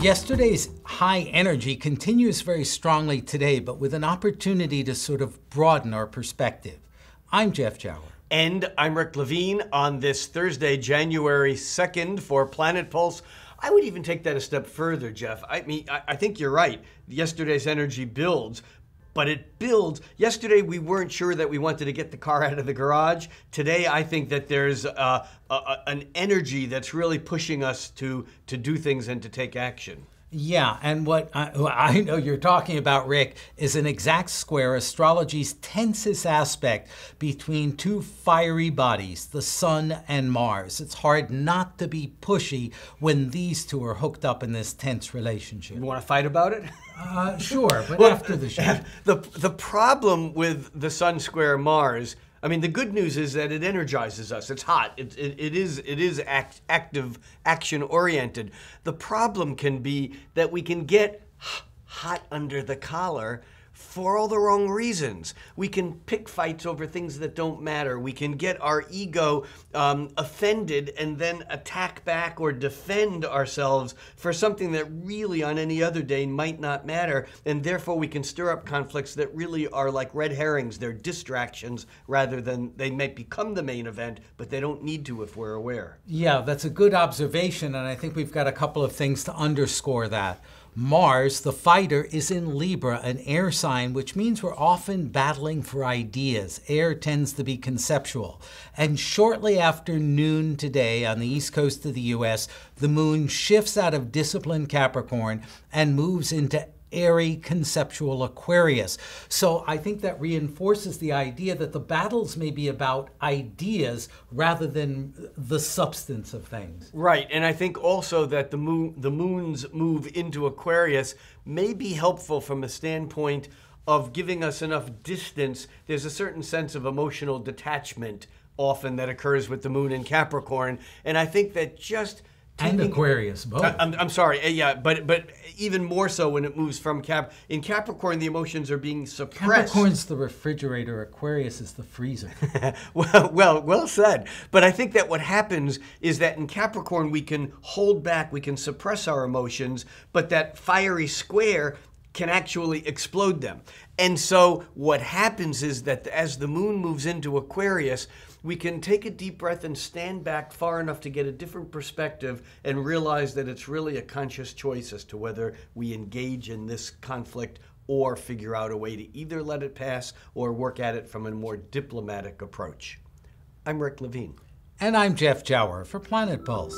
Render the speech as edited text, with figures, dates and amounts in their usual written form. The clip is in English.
Yesterday's high energy continues very strongly today, but with an opportunity to sort of broaden our perspective. I'm Jeff Jower. And I'm Rick Levine on this Thursday, January 2nd for Planet Pulse. I would even take that a step further, Jeff. I think you're right. Yesterday's energy builds, but it builds. Yesterday, we weren't sure that we wanted to get the car out of the garage. Today, I think that there's an energy that's really pushing us to do things and to take action. Yeah, and what I know you're talking about, Rick, is an exact square, astrology's tensest aspect between two fiery bodies, the Sun and Mars. It's hard not to be pushy when these two are hooked up in this tense relationship. You want to fight about it? Sure, but after the show. The problem with the Sun square Mars, I mean, the good news is that it energizes us. It's hot. It is active, action-oriented. The problem can be that we can get hot under the collar for all the wrong reasons. We can pick fights over things that don't matter. We can get our ego offended and then attack back or defend ourselves for something that really on any other day might not matter. And therefore we can stir up conflicts that really are like red herrings. They're distractions rather than they might become the main event, but they don't need to if we're aware. Yeah, that's a good observation, and I think we've got a couple of things to underscore that. Mars, the fighter, is in Libra, an air sign, which means we're often battling for ideas. Air tends to be conceptual. And shortly after noon today on the east coast of the U.S., the moon shifts out of disciplined Capricorn and moves into airy conceptual Aquarius. So I think that reinforces the idea that the battles may be about ideas rather than the substance of things. Right, and I think also that the moon's move into Aquarius may be helpful from a standpoint of giving us enough distance. There's a certain sense of emotional detachment often that occurs with the moon in Capricorn, and I think that just and Aquarius, both. I'm sorry, yeah, but even more so when it moves from in Capricorn, the emotions are being suppressed. Capricorn's the refrigerator, Aquarius is the freezer. well said. But I think that what happens is that in Capricorn, we can hold back, we can suppress our emotions, but that fiery square can actually explode them. And so what happens is that as the moon moves into Aquarius, we can take a deep breath and stand back far enough to get a different perspective and realize that it's really a conscious choice as to whether we engage in this conflict or figure out a way to either let it pass or work at it from a more diplomatic approach. I'm Rick Levine. And I'm Jeff Jower for Planet Pulse.